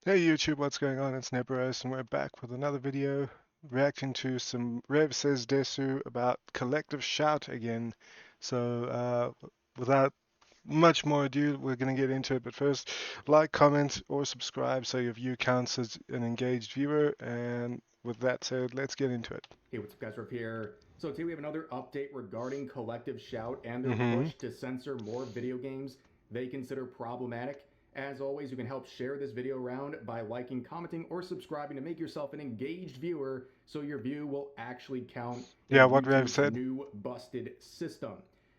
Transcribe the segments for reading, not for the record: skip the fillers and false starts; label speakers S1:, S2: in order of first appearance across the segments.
S1: Hey YouTube, what's going on? It's Nebros, and we're back with another video reacting to some Rev Says Desu about Collective Shout again. Without much more ado, we're going to get into it. But first, like, comment, or subscribe so your view counts as an engaged viewer. And with that said, let's get into it.
S2: Hey, what's up, guys? Rev here. So today we have another update regarding Collective Shout and their
S1: Mm-hmm.
S2: push to censor more video games they consider problematic. As always, you can help share this video around by liking, commenting, or subscribing to make yourself an engaged viewer so your view will actually count
S1: Yeah,
S2: in
S1: what Rev
S2: YouTube's
S1: said.
S2: new busted system.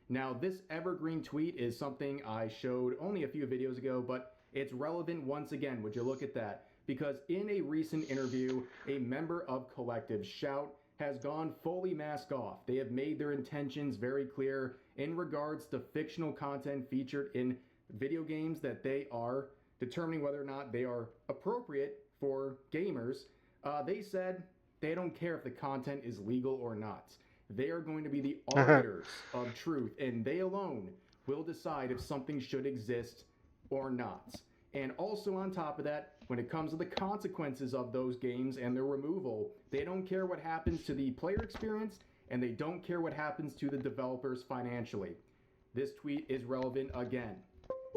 S2: Now, this evergreen tweet is something I showed only a few videos ago, but it's relevant once again. Would you look at that? Because in a recent interview, a member of Collective Shout has gone fully mask off. They have made their intentions very clear in regards to fictional content featured in video games that they are determining whether or not they are appropriate for gamers. They said they don't care if the content is legal or not. They are going to be the arbiters of truth, and they alone will decide if something should exist or not. And also, on top of that, when it comes to the consequences of those games and their removal, they don't care what happens to the player experience and they don't care what happens to the developers financially. This tweet is relevant again.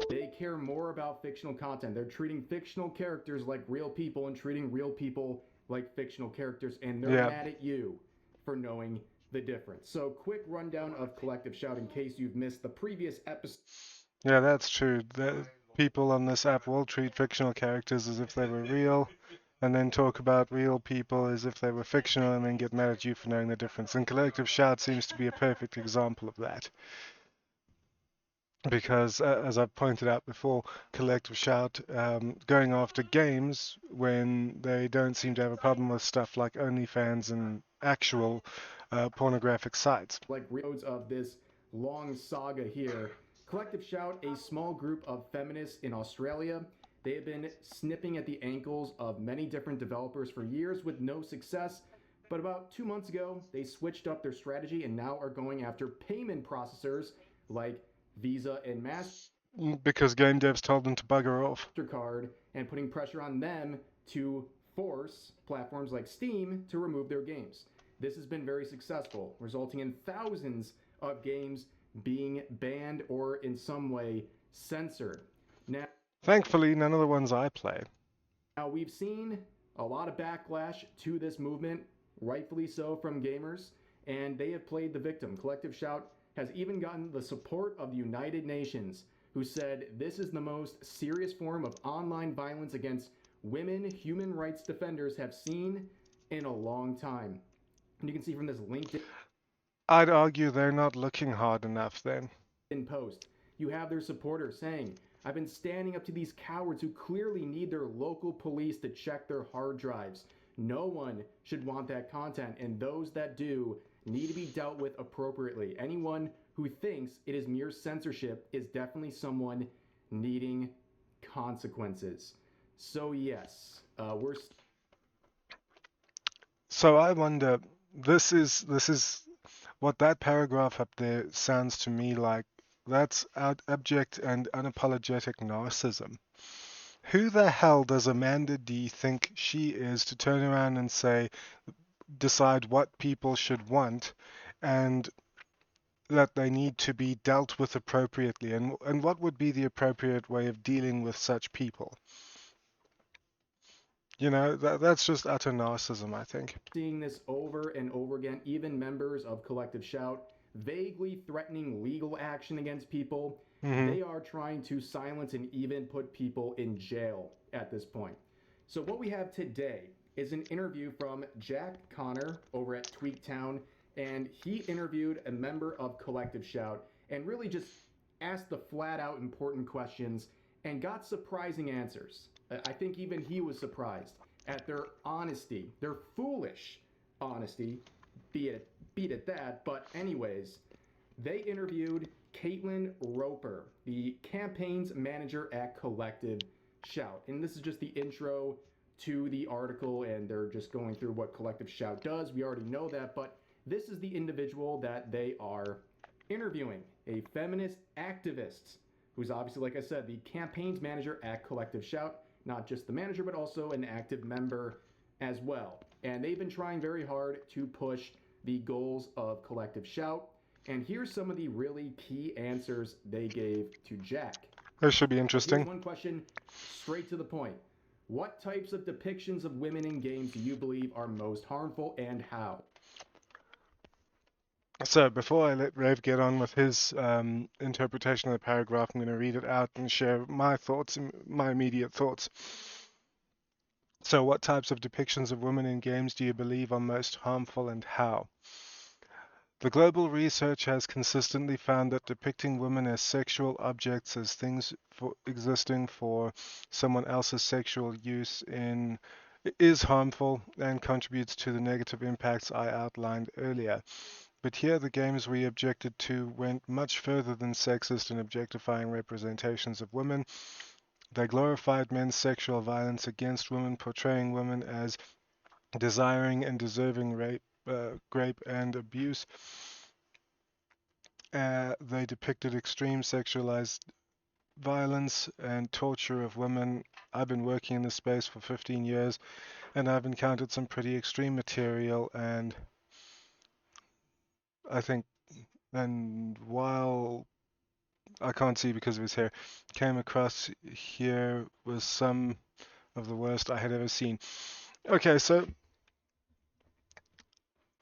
S2: They care more about fictional content. They're treating fictional characters like real people and treating real people like fictional characters, and they're
S1: Yeah,
S2: mad at you for knowing the difference. So, quick rundown of Collective Shout in case you've missed the previous episode.
S1: yeah, that's true. People on this app will treat fictional characters as if they were real, and then talk about real people as if they were fictional, and then get mad at you for knowing the difference. And Collective Shout seems to be a perfect example of that. Because, as I've pointed out before, Collective Shout going after games when they don't seem to have a problem with stuff like OnlyFans and actual pornographic sites.
S2: Like roads of this long saga here. Collective Shout, a small group of feminists in Australia. They have been snipping at the ankles of many different developers for years with no success. But about 2 months ago, they switched up their strategy and now are going after payment processors like Visa and
S1: Because game devs told them to bugger off.
S2: MasterCard and putting pressure on them to force platforms like Steam to remove their games. This has been very successful, resulting in thousands of games being banned or in some way censored.
S1: Thankfully, none of the ones I play.
S2: Now, we've seen a lot of backlash to this movement, rightfully so, from gamers, and they have played the victim. Collective Shout has even gotten the support of the United Nations, who said this is the most serious form of online violence against women human rights defenders have seen in a long time. And you can see from this LinkedIn
S1: I'd argue they're not looking hard enough then.
S2: post, you have their supporters saying, I've been standing up to these cowards who clearly need their local police to check their hard drives. No one should want that content, and those that do need to be dealt with appropriately. Anyone who thinks it is mere censorship is definitely someone needing consequences. So, yes, we're.
S1: So I wonder, this is what that paragraph up there sounds to me like. That's abject and unapologetic narcissism. Who the hell does Amanda D think she is to turn around and decide what people should want and that they need to be dealt with appropriately? And what would be the appropriate way of dealing with such people? That's just utter narcissism, I think.
S2: Seeing this over and over again, even members of Collective Shout vaguely threatening legal action against people.
S1: Hmm.
S2: They are trying to silence and even put people in jail at this point. So, what we have today is an interview from Jack Connor over at Tweaktown, and he interviewed a member of Collective Shout and really just asked the flat out important questions and got surprising answers. I think even he was surprised at their honesty, their foolish honesty, be it at that. But anyways, they interviewed Caitlin Roper, the campaigns manager at Collective Shout, and this is just the intro to the article, and they're just going through what Collective Shout does. We already know that, but this is the individual that they are interviewing, a feminist activist who's obviously, like I said, the campaigns manager at Collective Shout. not just the manager, but also an active member as well. And they've been trying very hard to push the goals of Collective Shout. And here's some of the really key answers they gave to Jack.
S1: This should be
S2: Here's
S1: interesting.
S2: one question straight to the point. What types of depictions of women in games do you believe are most harmful and how?
S1: So before I let Rev get on with his interpretation of the paragraph, I'm going to read it out and share my thoughts, my immediate thoughts. So, what types of depictions of women in games do you believe are most harmful and how? The global research has consistently found that depicting women as sexual objects, as things existing for someone else's sexual use is harmful and contributes to the negative impacts I outlined earlier. But here the games we objected to went much further than sexist and objectifying representations of women. They glorified men's sexual violence against women, portraying women as desiring and deserving rape, and abuse. They depicted extreme sexualized violence and torture of women. I've been working in this space for 15 years and I've encountered some pretty extreme material, and I think, and while I can't see because of his hair, came across here was some of the worst I had ever seen. Okay, so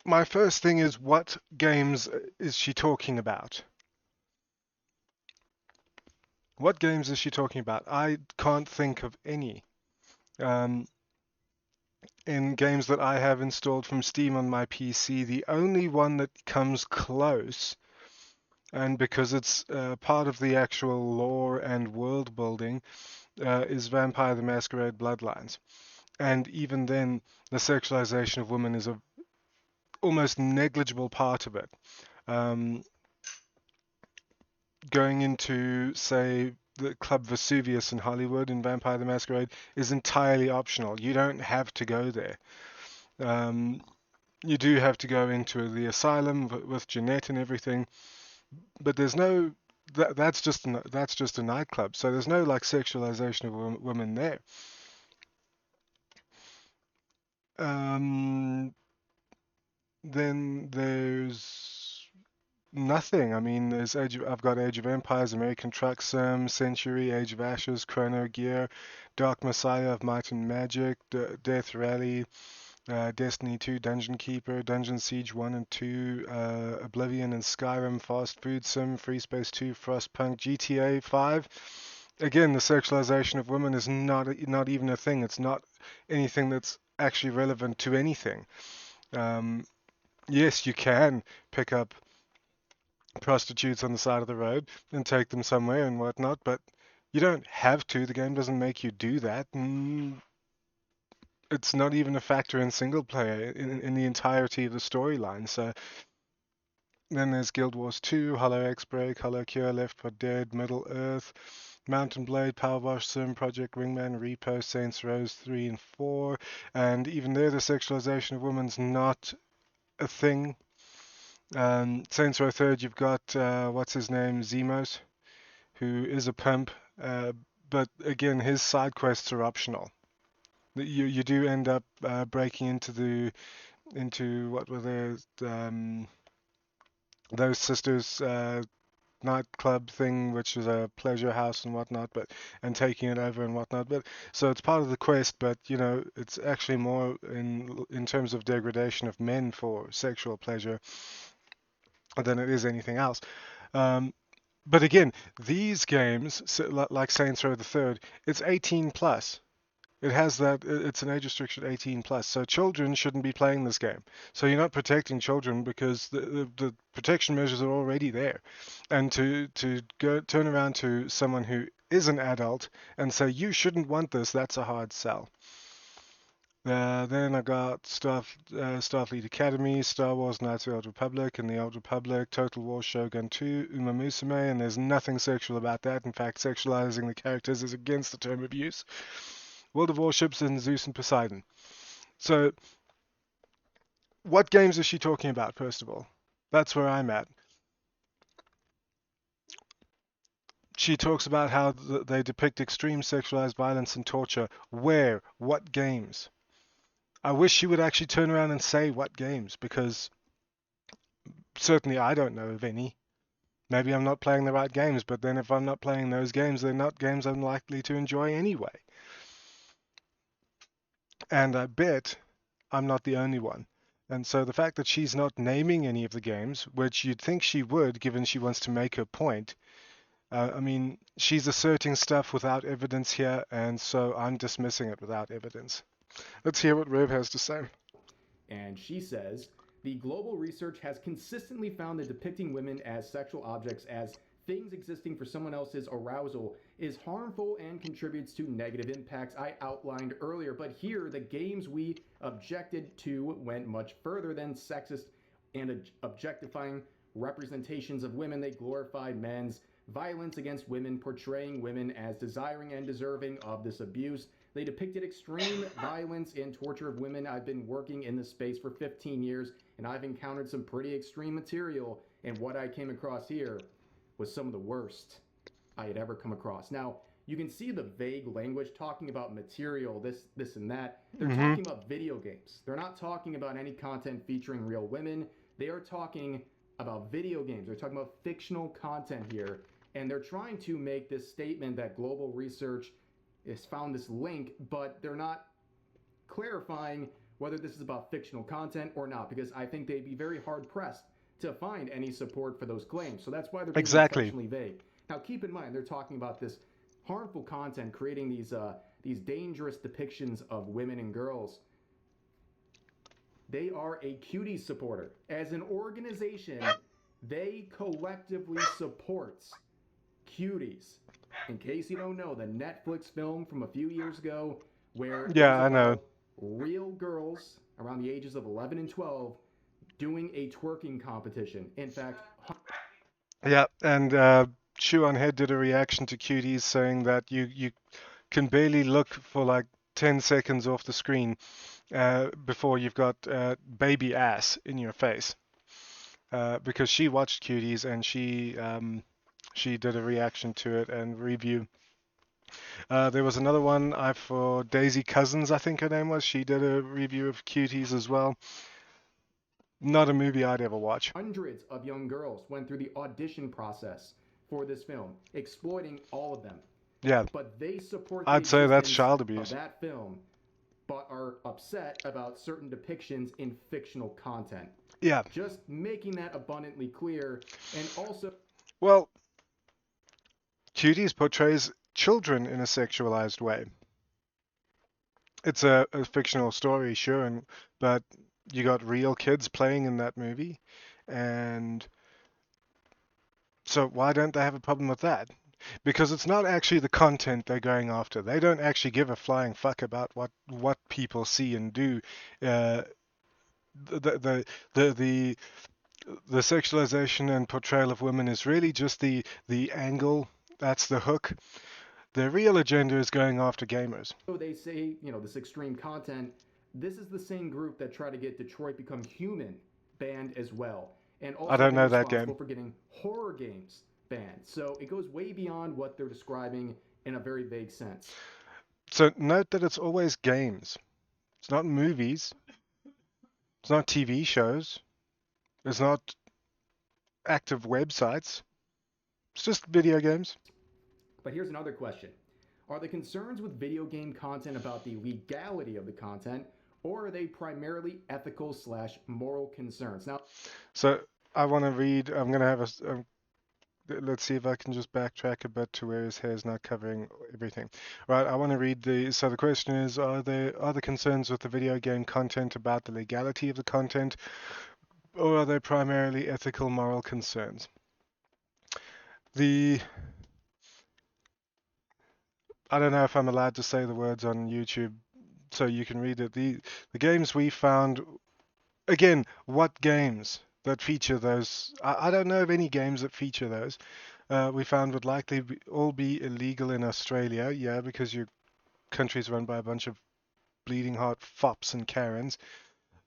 S1: my first thing is, what games is she talking about? What games is she talking about? I can't think of any. Um, in games that I have installed from Steam on my PC, the only one that comes close, and because it's part of the actual lore and world building, is Vampire the Masquerade Bloodlines. And even then, the sexualization of women is a almost negligible part of it. Um, Going into, say, the Club Vesuvius in Hollywood in Vampire the Masquerade is entirely optional. You don't have to go there. Um, you do have to go into the asylum with Jeanette and everything, but there's no that's just a nightclub. So there's no like sexualization of women there. Um, then there's nothing. I mean, I've got Age of Empires, American Truck Sim, Century, Age of Ashes, Chrono Gear, Dark Messiah of Might and Magic, Death Rally, Destiny 2, Dungeon Keeper, Dungeon Siege 1 and 2, Oblivion and Skyrim, Fast Food Sim, Free Space 2, Frostpunk, GTA 5. Again, the sexualization of women is not even a thing. It's not anything that's actually relevant to anything. Um, yes, you can pick up prostitutes on the side of the road and take them somewhere and whatnot, but you don't have to. The game doesn't make you do that. It's not even a factor in single player in the entirety of the storyline. So then there's Guild Wars 2, Hollow X-Break, Hollow Cure, Left 4 Dead, Middle Earth, Mountain Blade, Power Wash Sim, Project Wingman, Repo, Saints Row 3 and 4, and even there the sexualization of women's not a thing. Saints Row 3rd, you've got what's his name, Zemos, who is a pimp, uh, but again, his side quests are optional. You do end up breaking into what were those sisters nightclub thing, which is a pleasure house and whatnot, but and taking it over and whatnot. But so it's part of the quest, but you know it's actually more in terms of degradation of men for sexual pleasure than it is anything else. Um, but again, these games, like Saints Row the Third, it's 18 plus. It has that. It's an age restriction 18 plus. So children shouldn't be playing this game. So you're not protecting children because the protection measures are already there. And to go turn around to someone who is an adult and say you shouldn't want this, that's a hard sell. Then I got Starfleet Academy, Star Wars Knights of the Old Republic and the Old Republic, Total War Shogun 2, Uma Musume, and there's nothing sexual about that. In fact, sexualizing the characters is against the term of use. World of Warships and Zeus and Poseidon. So, what games is she talking about, first of all? That's where I'm at. She talks about how they depict extreme sexualized violence and torture. Where? What games? I wish she would actually turn around and say what games, because certainly I don't know of any. Maybe I'm not playing the right games, but then if I'm not playing those games, they're not games I'm likely to enjoy anyway. And I bet I'm not the only one. And so the fact that she's not naming any of the games, which you'd think she would, given she wants to make her point, I mean, she's asserting stuff without evidence here, and so I'm dismissing it without evidence. Let's hear what Rev has to say.
S2: And she says the global research has consistently found that depicting women as sexual objects, as things existing for someone else's arousal, is harmful and contributes to negative impacts I outlined earlier. But here, the games we objected to went much further than sexist and objectifying representations of women. They glorified men's violence against women, portraying women as desiring and deserving of this abuse. They depicted extreme violence and torture of women. I've been working in this space for 15 years, and I've encountered some pretty extreme material, and what I came across here was some of the worst I had ever come across. Now, you can see the vague language talking about material, this, and that. They're
S1: Mm-hmm.
S2: talking about video games. They're not talking about any content featuring real women. They are talking about video games. They're talking about fictional content here, and they're trying to make this statement that global research has found this link, but they're not clarifying whether this is about fictional content or not, because I think they'd be very hard pressed to find any support for those claims. So that's why they're being
S1: Exactly.
S2: intentionally vague. Now, keep in mind, they're talking about this harmful content, creating these dangerous depictions of women and girls. They are a cuties supporter. As an organization, they collectively support cuties. In case you don't know, the Netflix film from a few years ago where it
S1: Yeah,
S2: was
S1: I know.
S2: about real girls around the ages of 11 and 12 doing a twerking competition. In fact,
S1: Yeah, and Chew on Head did a reaction to Cuties saying that you can barely look for like 10 seconds off the screen before you've got baby ass in your face. Because she watched Cuties and she did a reaction to it and review. There was another one for Daisy Cousins, I think her name was. She did a review of Cuties as well. Not a movie I'd ever watch.
S2: hundreds of young girls went through the audition process for this film, exploiting all of them.
S1: Yeah,
S2: But they support the
S1: I'd say that's
S2: existence
S1: child
S2: of
S1: abuse.
S2: that film, but are upset about certain depictions in fictional content.
S1: Yeah.
S2: Just making that abundantly clear, and also
S1: Well, Cuties portrays children in a sexualized way. It's a fictional story, sure, but you got real kids playing in that movie, and so why don't they have a problem with that? Because it's not actually the content they're going after. They don't actually give a flying fuck about what people see and do. Uh, the the the the sexualization and portrayal of women is really just the angle. That's the hook. The real agenda is going after gamers.
S2: they say, this extreme content, this is the same group that tried to get Detroit Become Human banned as well, and
S1: I
S2: also
S1: don't
S2: been
S1: know that
S2: responsible
S1: game.
S2: for getting horror games banned. So it goes way beyond what they're describing in a very vague sense.
S1: So note that it's always games. It's not movies. It's not TV shows. It's not active websites. It's just video games.
S2: But here's another question. Are the concerns with video game content about the legality of the content, or are they primarily ethical/moral concerns? Now,
S1: So I want to read. I'm going to have let's see if I can just backtrack a bit to where his hair's not covering everything. Right, I want to read so the question is, are the concerns with the video game content about the legality of the content, or are they primarily ethical, moral concerns? I don't know if I'm allowed to say the words on YouTube, so you can read it. The games we found, again, what games that feature those? I don't know of any games that feature those. We found would likely all be illegal in Australia, yeah, because your country's run by a bunch of bleeding heart fops and Karens.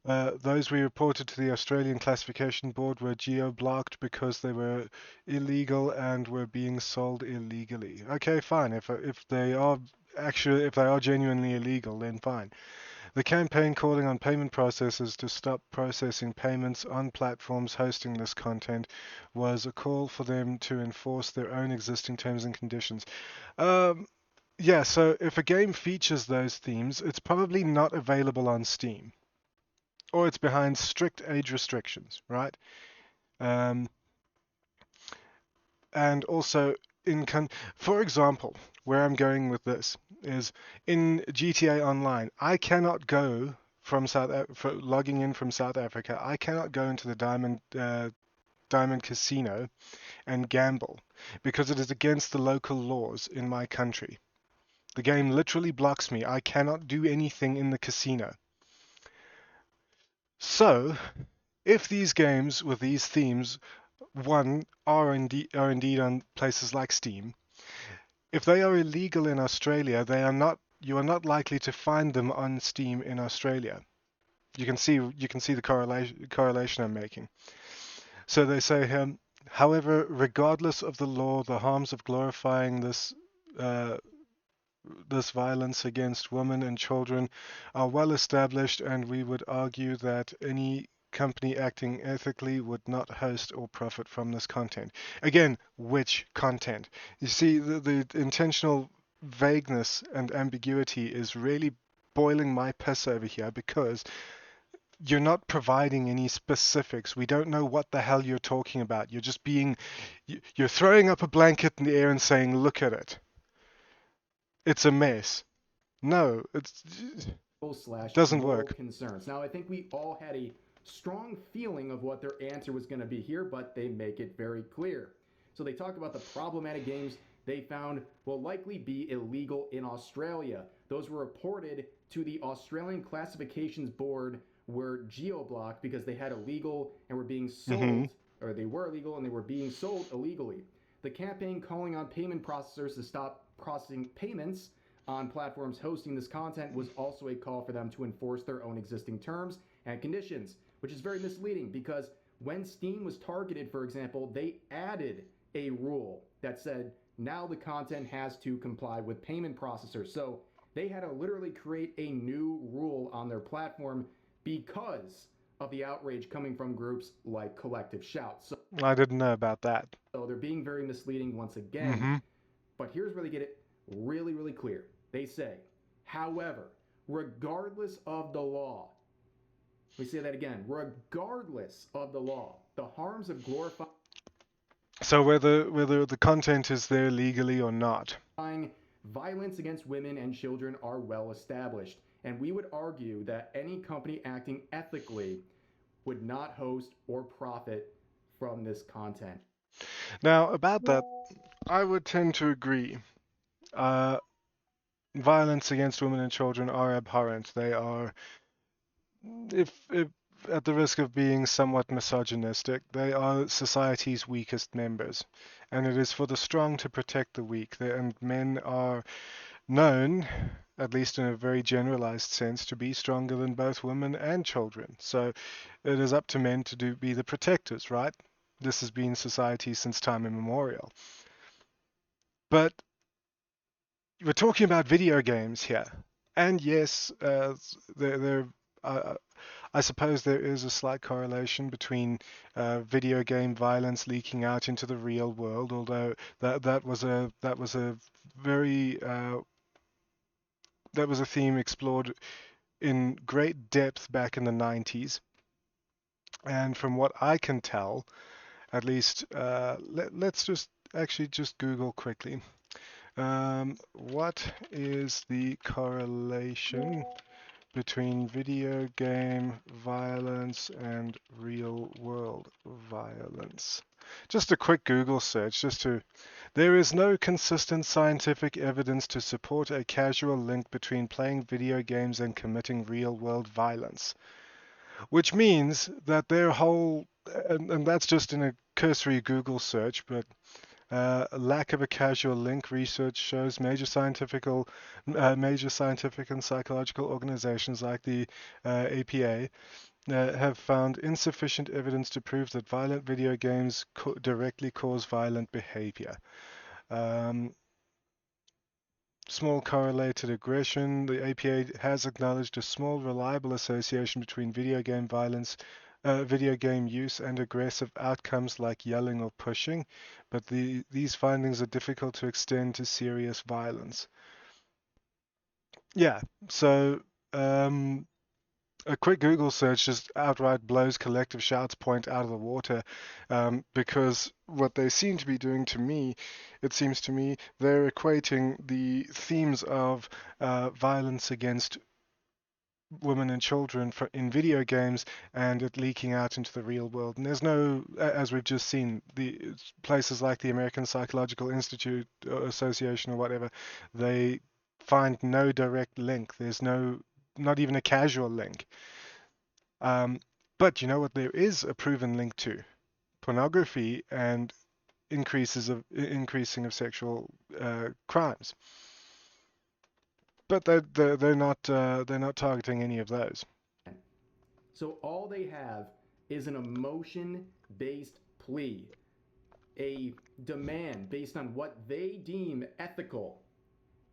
S1: Those we reported to the Australian Classification Board were geo-blocked because they were illegal and were being sold illegally. Okay, fine. If they are actually if they are genuinely illegal, then fine. The campaign calling on payment processors to stop processing payments on platforms hosting this content was a call for them to enforce their own existing terms and conditions. Um, yeah, so if a game features those themes, it's probably not available on Steam, or it's behind strict age restrictions, right? Um, and also for example, where I'm going with this is in GTA Online, I cannot go from for logging in from South Africa. I cannot go into the Diamond Casino and gamble because it is against the local laws in my country. The game literally blocks me. I cannot do anything in the casino. So, if these games with these themes, one, are indeed on places like Steam, if they are illegal in Australia, you are not likely to find them on Steam in Australia. You can see the correlation I'm making. So they say here, however, regardless of the law, the harms of glorifying uh, this violence against women and children are well established, and we would argue that any company acting ethically would not host or profit from this content. Again, which content? You see, the intentional vagueness and ambiguity is really boiling my piss over here because you're not providing any specifics. We don't know what the hell you're talking about. You're throwing up a blanket in the air and saying, look at it. It's a mess. No, it
S2: Slash
S1: doesn't
S2: moral
S1: work.
S2: concerns. Now, I think we all had a strong feeling of what their answer was going to be here, but they make it very clear. So they talk about the problematic games they found will likely be illegal in Australia. Those were reported to the Australian Classifications Board were geo-blocked because they had illegal and were being
S1: Hmm.
S2: sold, or they were illegal and they were being sold illegally. The campaign calling on payment processors to stop processing payments on platforms hosting this content was also a call for them to enforce their own existing terms and conditions, which is very misleading because when Steam was targeted, for example, they added a rule that said now the content has to comply with payment processors. So they had to literally create a new rule on their platform because of the outrage coming from groups like Collective Shout.
S1: I didn't know about that.
S2: So they're being very misleading once again.
S1: Hmm.
S2: But here's where they get it really, really clear. They say, however, regardless of the law, let me say that again, regardless of the law, the harms of glorifying
S1: So whether the content is there legally or not.
S2: violence against women and children are well established. And we would argue that any company acting ethically would not host or profit from this content.
S1: Now about that, I would tend to agree. Uh, Violence against women and children are abhorrent. They are, if at the risk of being somewhat misogynistic, they are society's weakest members, and it is for the strong to protect the weak. And men are known, at least in a very generalized sense, to be stronger than both women and children. So it is up to men to be the protectors, right? This has been society since time immemorial. But we're talking about video games here. And yes, there uh, I suppose there is a slight correlation between video game violence leaking out into the real world, although that was a very that was a theme explored in great depth back in the 90s. And from what I can tell, at least, let's just actually just Google quickly. What is the correlation between video game violence and real world violence? Just a quick Google search, there is no consistent scientific evidence to support a casual link between playing video games and committing real world violence. Which means that their whole, and that's just in a cursory Google search, but Lack of a casual link. Research shows major scientific and psychological organizations like the APA have found insufficient evidence to prove that violent video games directly cause violent behavior. Um, Small correlated aggression. The APA has acknowledged a small, reliable association between video game violence, video game use, and aggressive outcomes like yelling or pushing, but these findings are difficult to extend to serious violence. Yeah, so um, a quick Google search just outright blows Collective Shout's point out of the water, because what they seem to be doing to me, it seems to me, they're equating the themes of violence against women and children in video games and it leaking out into the real world. And there's no, as we've just seen, the places like the American Psychological Institute Association or whatever, they find no direct link. There's no, not even a casual link. Um, but you know what? There is a proven link to pornography and increasing of sexual crimes. But they're not targeting any of those.
S2: So all they have is an emotion based plea, a demand based on what they deem ethical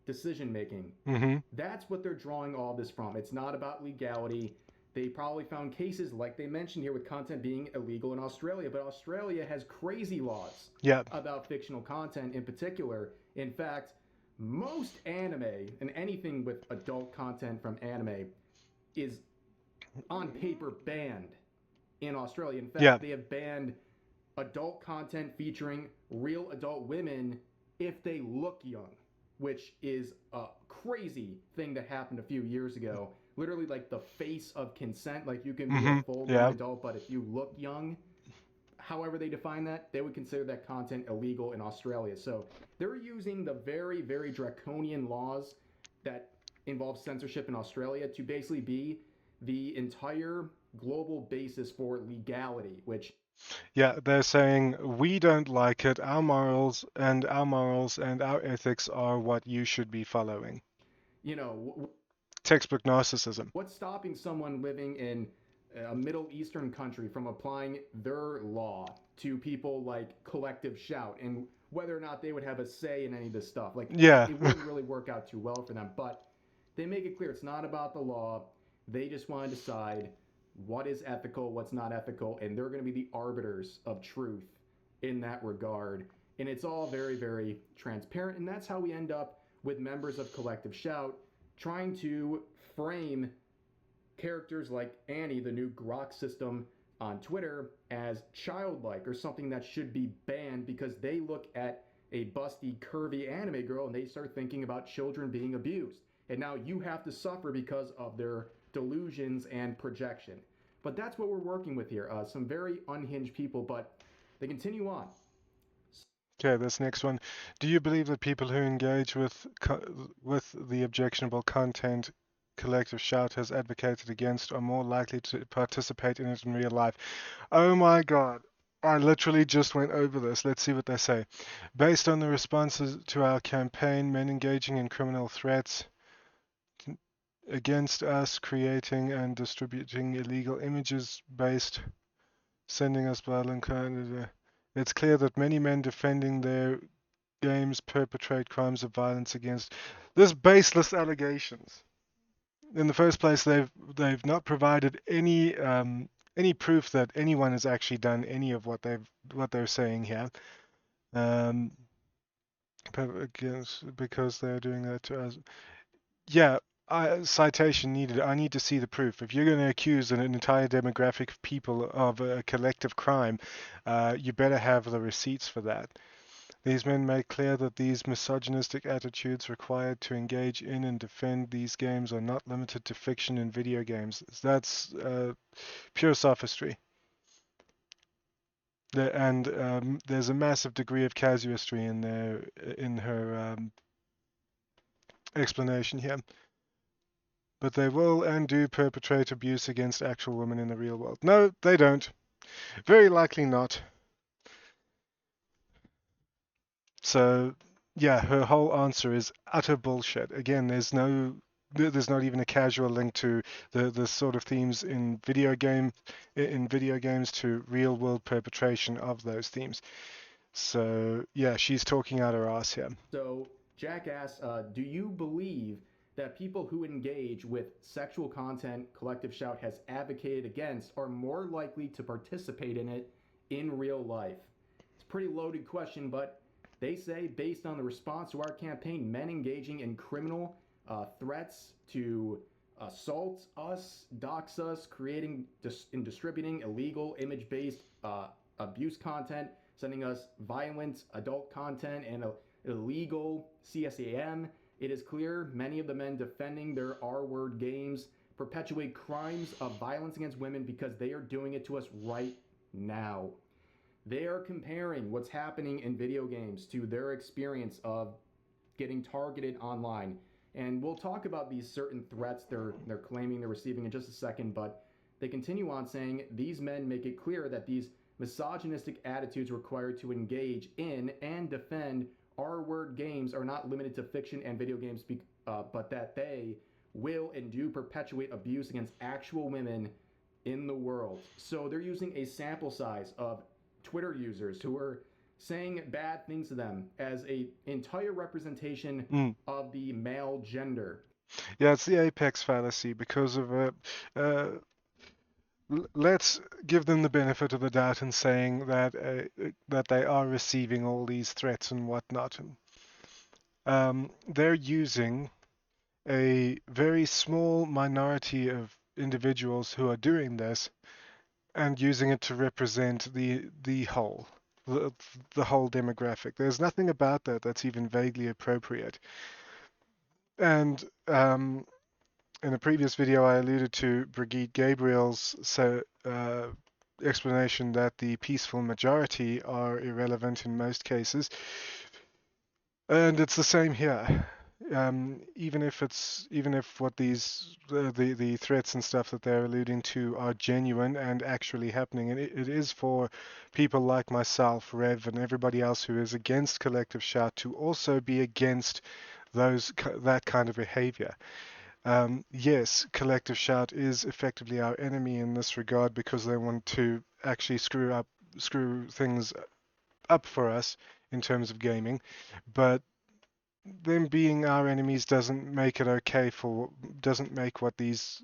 S2: decision making.
S1: Mm-hmm.
S2: That's what they're drawing all this from. It's not about legality. They probably found cases like they mentioned here with content being illegal in Australia, but Australia has crazy laws
S1: Yeah.
S2: about fictional content in particular. In fact, most anime and anything with adult content from anime is on paper banned in Australia. In
S1: Yeah.
S2: fact, they have banned adult content featuring real adult women if they look young, which is a crazy thing that happened a few years ago. Literally, like the face of consent. Like you can be a
S1: Mm-hmm.
S2: full grown
S1: Yeah.
S2: adult, but if you look young, however they define that, they would consider that content illegal in Australia. So they're using the very, very draconian laws that involve censorship in Australia to basically be the entire global basis for legality, which
S1: Yeah, they're saying we don't like it. Our morals and our ethics are what you should be following.
S2: you know,
S1: Textbook narcissism.
S2: what's stopping someone living in a Middle Eastern country from applying their law to people like Collective Shout and whether or not they would have a say in any of this stuff? Like,
S1: Yeah.
S2: it wouldn't really work out too well for them. But they make it clear it's not about the law. They just want to decide what is ethical, what's not ethical, and they're going to be the arbiters of truth in that regard. And it's all very, very transparent. And that's how we end up with members of Collective Shout trying to frame characters like Annie, the new Grok system on Twitter, as childlike or something that should be banned because they look at a busty, curvy anime girl and they start thinking about children being abused. And now you have to suffer because of their delusions and projection. But that's what we're working with here. Some very unhinged people, but they continue on.
S1: Okay, this next one. Do you believe that people who engage with the objectionable content Collective Shout has advocated against are more likely to participate in it in real life? Oh my God. I literally just went over this. Let's see what they say. Based on the responses to our campaign, men engaging in criminal threats against us, creating and distributing illegal images based, sending us violent content. It's clear that many men defending their games perpetrate crimes of violence against. This baseless allegations. In the first place, they've not provided any proof that anyone has actually done any of what they're saying here. Um, against because they're doing that to us. Yeah, citation needed. I need to see the proof. If you're going to accuse an entire demographic of people of a collective crime, you better have the receipts for that. These men make clear that these misogynistic attitudes required to engage in and defend these games are not limited to fiction and video games. That's pure sophistry. And there's a massive degree of casuistry in her explanation here. But they will and do perpetrate abuse against actual women in the real world. No, they don't. Very likely not. So, yeah, her whole answer is utter bullshit. Again, there's not even a casual link to the sort of themes in video games to real world perpetration of those themes. So, yeah, she's talking out her ass here.
S2: So, Jack asks, do you believe that people who engage with sexual content Collective Shout has advocated against are more likely to participate in it in real life? It's a pretty loaded question, but they say, based on the response to our campaign, men engaging in criminal threats to assault us, dox us, creating and distributing illegal image based abuse content, sending us violent adult content and illegal CSAM. It is clear many of the men defending their R word games perpetuate crimes of violence against women because they are doing it to us right now. They are comparing what's happening in video games to their experience of getting targeted online. And we'll talk about these certain threats they're claiming they're receiving in just a second, but they continue on saying these men make it clear that these misogynistic attitudes required to engage in and defend R word games are not limited to fiction and video games, but that they will and do perpetuate abuse against actual women in the world. So they're using a sample size of Twitter users who are saying bad things to them as a entire representation
S1: Mm.
S2: of the male gender.
S1: Yeah, it's the apex fallacy because of uh, let's give them the benefit of the doubt in saying that they are receiving all these threats and whatnot. They're using a very small minority of individuals who are doing this and using it to represent the whole, the, the whole demographic. There's nothing about that that's even vaguely appropriate. And in a previous video, I alluded to Brigitte Gabriel's explanation that the peaceful majority are irrelevant in most cases, and it's the same here. Even if what the threats and stuff that they're alluding to are genuine and actually happening, and it is for people like myself, Rev, and everybody else who is against collective shout to also be against that kind of behavior. Yes, collective shout is effectively our enemy in this regard because they want to actually screw things up for us in terms of gaming, but them being our enemies doesn't make what these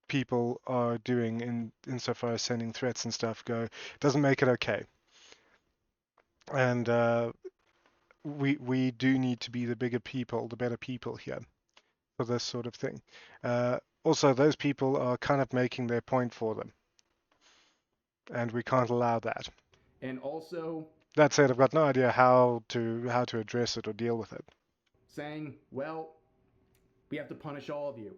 S1: people are doing in insofar as sending threats and stuff go doesn't make it okay. And we do need to be the bigger people, the better people here for this sort of thing. Also, those people are kind of making their point for them, and we can't allow that.
S2: And also
S1: That said, I've got no idea how to address it or deal with it.
S2: saying, well, we have to punish all of you.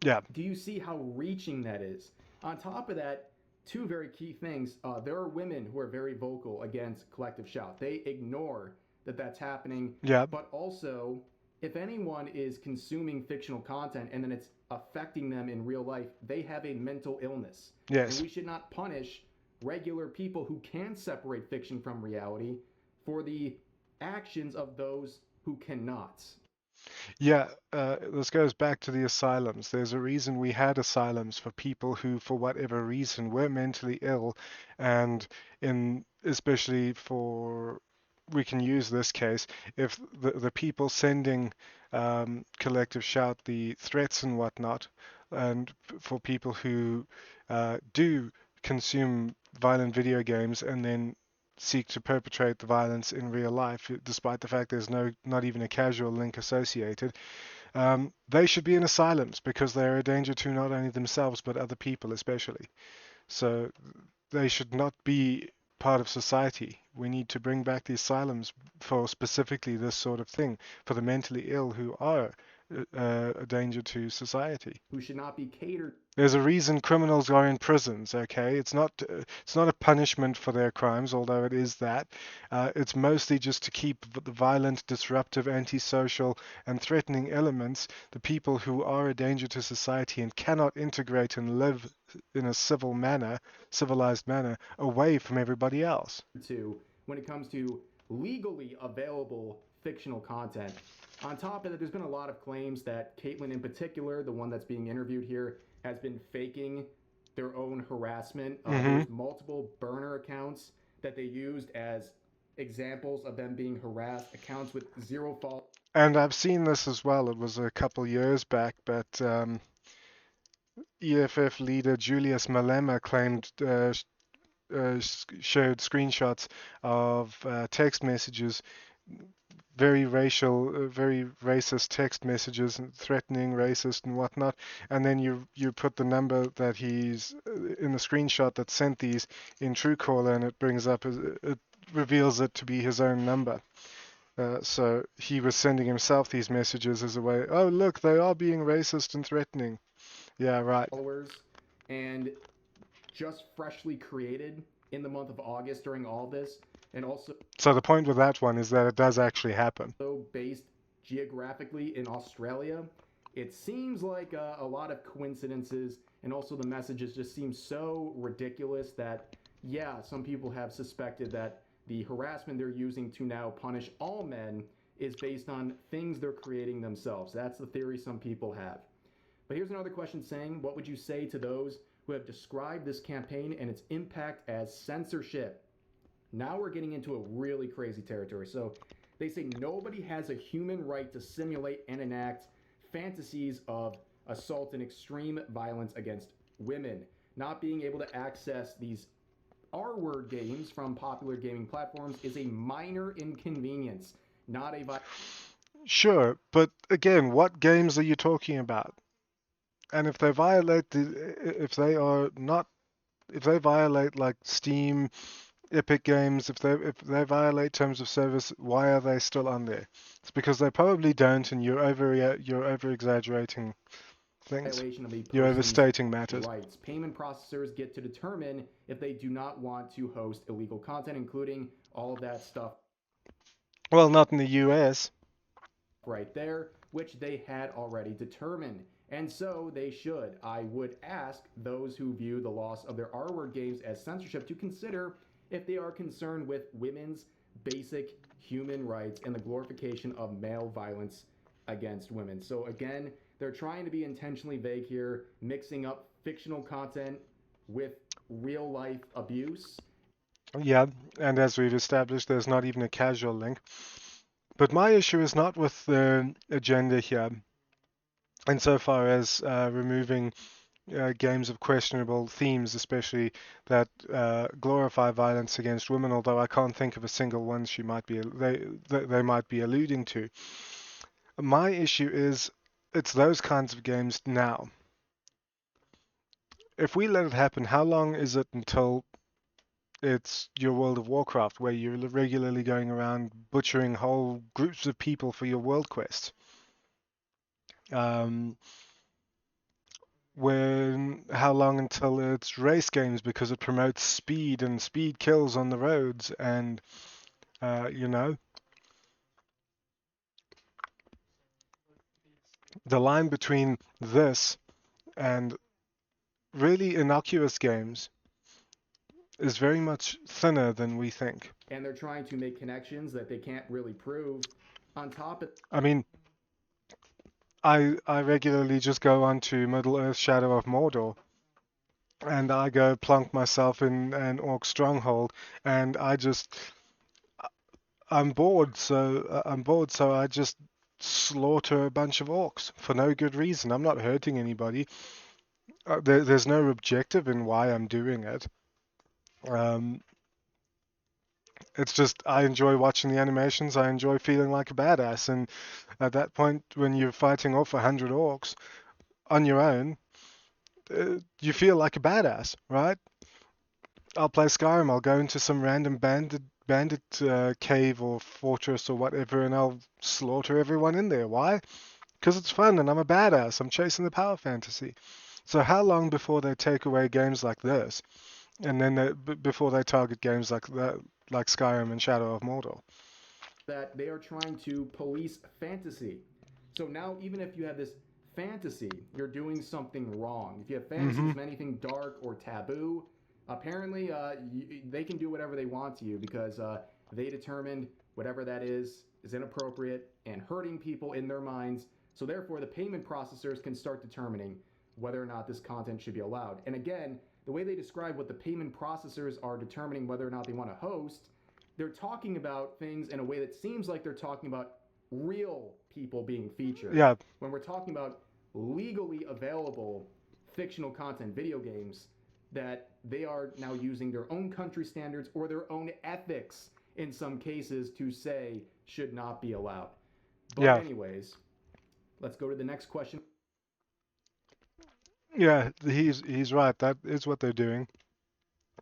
S1: Yeah,
S2: Do you see how reaching that is? On top of that, two very key things. There are women who are very vocal against collective shout. They ignore that that's happening,
S1: yeah,
S2: but also, if anyone is consuming fictional content and then it's affecting them in real life, they have a mental illness. And
S1: yes.
S2: we should not punish regular people who can separate fiction from reality for the actions of those who cannot.
S1: Yeah, this goes back to the asylums. There's a reason we had asylums for people who, for whatever reason, were mentally ill, and in especially for we can use this case if the people sending collective shout the threats and whatnot, and for people who do consume violent video games and then seek to perpetrate the violence in real life, despite the fact there's not even a casual link associated. They should be in asylums because they're a danger to not only themselves but other people, especially. So they should not be part of society. We need to bring back the asylums for specifically this sort of thing, for the mentally ill who are a danger to society.
S2: Who should not be catered
S1: There's a reason criminals are in prisons, okay? It's not a punishment for their crimes, although it is that. It's mostly just to keep the violent, disruptive, antisocial, and threatening elements, the people who are a danger to society and cannot integrate and live in a civilized manner, away from everybody else.
S2: to when it comes to legally available fictional content. On top of that, there's been a lot of claims that Caitlyn, in particular, the one that's being interviewed here, has been faking their own harassment. There
S1: Mm-hmm.
S2: was multiple burner accounts that they used as examples of them being harassed, accounts with zero followers.
S1: And I've seen this as well. It was a couple years back, but EFF leader Julius Malema claimed showed screenshots of text messages, very racial, very racist text messages, threatening, racist, and whatnot. And then you put the number that he's in the screenshot that sent these in Truecaller, and it brings up it reveals it to be his own number. So he was sending himself these messages as a way. Oh, look, they are being racist and threatening. Yeah, right.
S2: And just freshly created in the month of August during all this, and also
S1: So the point with that one is that it does actually happen.
S2: based geographically in Australia. It seems like a lot of coincidences, and also the messages just seem so ridiculous that, yeah, some people have suspected that the harassment they're using to now punish all men is based on things they're creating themselves. That's the theory some people have. But here's another question saying, what would you say to those who have described this campaign and its impact as censorship? Now we're getting into a really crazy territory. So they say nobody has a human right to simulate and enact fantasies of assault and extreme violence against women. Not being able to access these R-word games from popular gaming platforms is a minor inconvenience, not a
S1: Sure, but again, what games are you talking about? And if they violate if they violate like Steam, Epic Games, if they violate terms of service, why are they still on there? It's because they probably don't, and you're over exaggerating things.
S2: violation of a
S1: You're
S2: person's
S1: overstating matters.
S2: rights. Payment processors get to determine if they do not want to host illegal content, including all of that stuff
S1: Well, not in the US.
S2: right there, which they had already determined. And so they should. I would ask those who view the loss of their R word games as censorship to consider if they are concerned with women's basic human rights and the glorification of male violence against women. So again, they're trying to be intentionally vague here, mixing up fictional content with real life abuse.
S1: Yeah, and as we've established, there's not even a casual link. But my issue is not with the agenda here, insofar as removing games of questionable themes, especially that glorify violence against women. Although I can't think of a single one they might be alluding to. My issue is it's those kinds of games now. If we let it happen, how long is it until it's your World of Warcraft, where you're regularly going around butchering whole groups of people for your world quests? Um, how long until it's race games because it promotes speed and speed kills on the roads, and you know, the line between this and really innocuous games is very much thinner than we think.
S2: And they're trying to make connections that they can't really prove. On top of
S1: I mean, I regularly just go onto Middle Earth Shadow of Mordor, and I go plunk myself in an orc stronghold, and I'm bored, so I just slaughter a bunch of orcs for no good reason. I'm not hurting anybody. There's no objective in why I'm doing it. Um, it's just I enjoy watching the animations. I enjoy feeling like a badass, and at that point, when you're fighting off 100 orcs on your own, you feel like a badass, right? I'll play Skyrim. I'll go into some random bandit cave or fortress or whatever, and I'll slaughter everyone in there. Why? Because it's fun, and I'm a badass. I'm chasing the power fantasy. So how long before they take away games like this, and then before they target games like that, like Skyrim and Shadow of Mordor?
S2: that, they are trying to police fantasy. So now, even if you have this fantasy, you're doing something wrong. If you have fantasies
S1: Mm-hmm.
S2: of anything dark or taboo, apparently they can do whatever they want to you because they determined whatever that is inappropriate and hurting people in their minds. So therefore, the payment processors can start determining whether or not this content should be allowed. And again, the way they describe what the payment processors are determining whether or not they want to host, they're talking about things in a way that seems like they're talking about real people being featured.
S1: Yeah,
S2: When we're talking about legally available fictional content, video games, that they are now using their own country standards or their own ethics in some cases to say should not be allowed. But,
S1: yeah,
S2: anyways, let's go to the next question.
S1: yeah. He's right. That is what they're doing,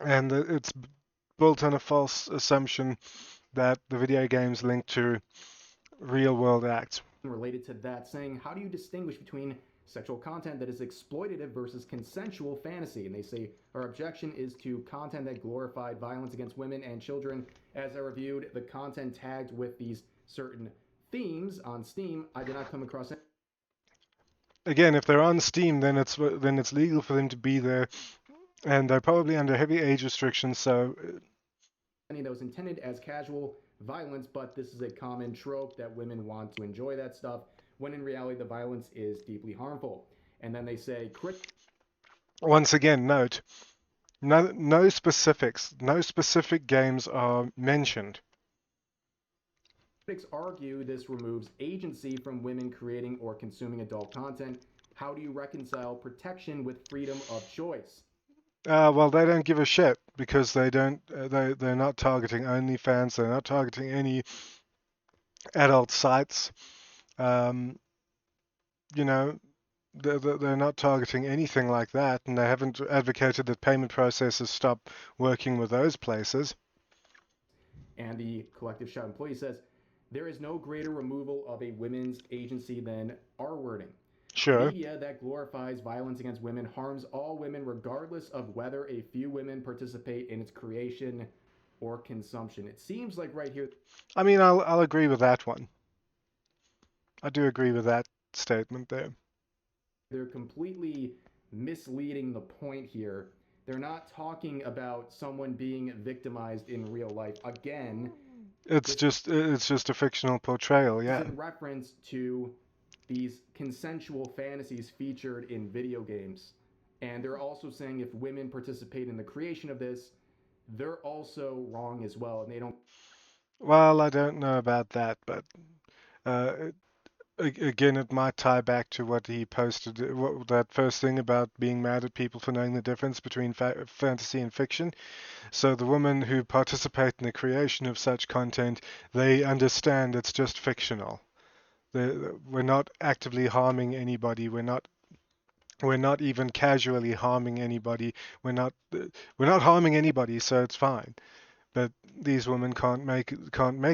S1: and it's built on a false assumption that the video games link to real world acts.
S2: Related to that, saying, how do you distinguish between sexual content that is exploitative versus consensual fantasy? And they say, our objection is to content that glorified violence against women and children. As I reviewed the content tagged with these certain themes on Steam, I did not come across any.
S1: Again, if they're on Steam, then it's legal for them to be there, and they're probably under heavy age restrictions. So
S2: That was intended as casual violence, but this is a common trope that women want to enjoy that stuff, when in reality the violence is deeply harmful. And then they say,
S1: once again, note no specifics, no specific games are mentioned.
S2: critics argue this removes agency from women creating or consuming adult content. How do you reconcile protection with freedom of choice?
S1: Well, they don't give a shit because they don't. They're not targeting OnlyFans. They're not targeting any adult sites. Um, you know, they're not targeting anything like that, and they haven't advocated that payment processors stop working with those places.
S2: And the collective shout employee says, there is no greater removal of a women's agency than R wording.
S1: Sure.
S2: Media that glorifies violence against women harms all women, regardless of whether a few women participate in its creation or consumption. It seems like right here.
S1: I mean, I'll agree with that one. I do agree with that statement there.
S2: They're completely misleading the point here. They're not talking about someone being victimized in real life. Again,
S1: it's just a fictional portrayal, yeah.
S2: In reference to these consensual fantasies featured in video games. And they're also saying if women participate in the creation of this, they're also wrong as well, and they don't.
S1: Well, I don't know about that, but uh, again, it might tie back to what he posted, that first thing about being mad at people for knowing the difference between fantasy and fiction. So the women who participate in the creation of such content, they understand it's just fictional. We're not actively harming anybody. We're not even casually harming anybody. We're not harming anybody, so it's fine. But these women can't make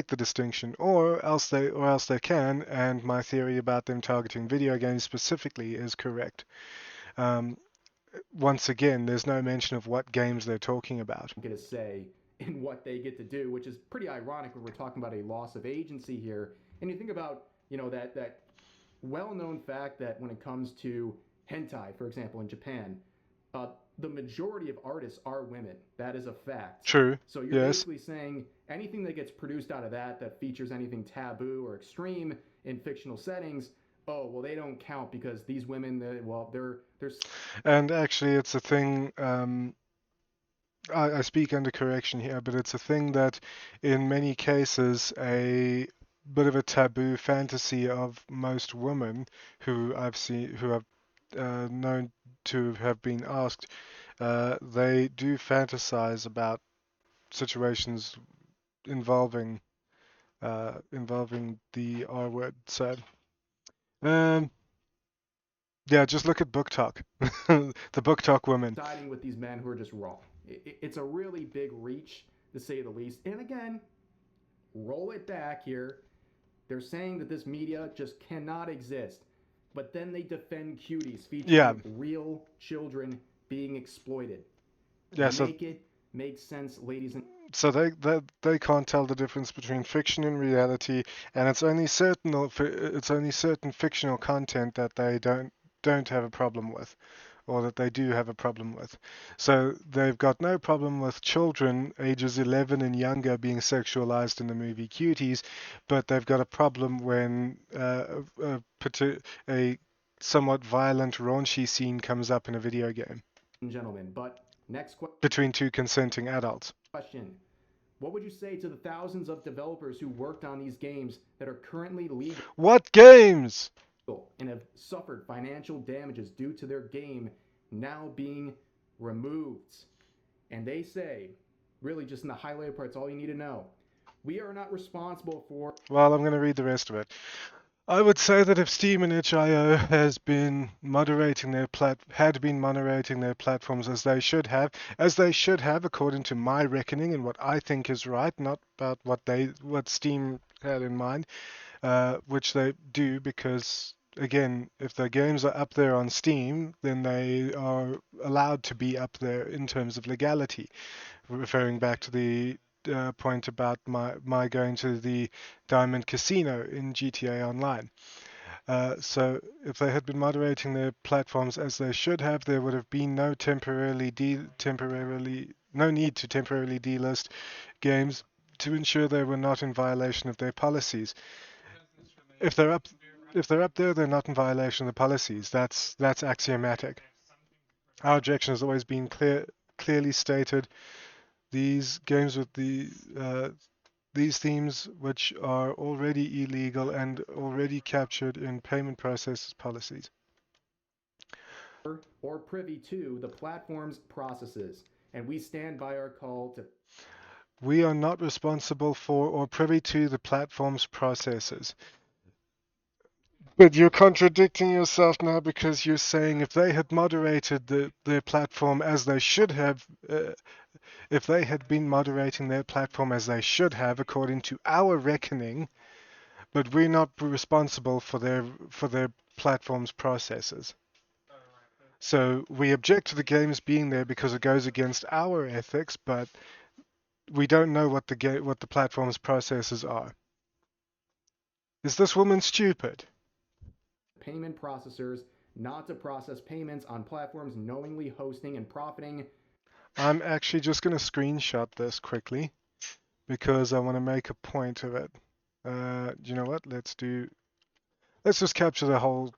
S1: the distinction, or else they can. And my theory about them targeting video games specifically is correct. Um, Once again, there's no mention of what games they're talking about.
S2: Get a say in what they get to do, which is pretty ironic when we're talking about a loss of agency here. And you think about, that well-known fact that when it comes to hentai, for example, in Japan, the majority of artists are women. That is a fact.
S1: True.
S2: So you're
S1: Yes.
S2: basically saying anything that gets produced out of that features anything taboo or extreme in fictional settings, oh, well, they don't count because these women, they're.
S1: And actually, it's a thing. I speak under correction here, but it's a thing that, in many cases, a bit of a taboo fantasy of most women who I've seen, who I've known to have been asked, they do fantasize about situations involving the R word. So, um, yeah, just look at Book Talk, the Book Talk women.
S2: Siding with these men who are just wrong. It's a really big reach, to say the least. And again, roll it back here. They're saying that this media just cannot exist, but then they defend cuties featuring
S1: Yeah.
S2: real children being exploited.
S1: Yeah. So
S2: Make it make sense, ladies and.
S1: so they can't tell the difference between fiction and reality, and it's only certain fictional content that they don't don't have a problem with, or that they do have a problem with. So they've got no problem with children ages 11 and younger being sexualized in the movie Cuties, but they've got a problem when a somewhat violent, raunchy scene comes up in a video game
S2: gentlemen. But next
S1: between two consenting adults.
S2: question. What would you say to the thousands of developers who worked on these games that are currently legal
S1: What games?
S2: and have suffered financial damages due to their game now being removed? And they say, really just in the highlighted parts, all you need to know, we are not responsible for.
S1: Well, I'm going to read the rest of it. I would say that if Steam and itch.io had been moderating their platforms as they should have according to my reckoning and what I think is right, not about what Steam had in mind, which they do because again, if the games are up there on Steam, then they are allowed to be up there in terms of legality. Referring back to the point about my going to the Diamond Casino in GTA Online. So if they had been moderating their platforms as they should have, there would have been no no need to temporarily delist games to ensure they were not in violation of their policies. If they're up if they're up there, they're not in violation of the policies. That's axiomatic. Our objection has always been clearly stated. These games with these themes, which are already illegal and already captured in payment processes policies.
S2: Or privy to the platform's processes, and we stand by our call to.
S1: We are not responsible for or privy to the platform's processes. But you're contradicting yourself now because you're saying if they had moderated their platform as they should have, if they had been moderating their platform as they should have, according to our reckoning, but we're not responsible for their platform's processes. So we object to the games being there because it goes against our ethics, but we don't know what the platform's processes are. Is this woman stupid?
S2: Payment processors not to process payments on platforms knowingly hosting and profiting.
S1: I'm actually just going to screenshot this quickly because I want to make a point of it. You know what? Let's just capture the whole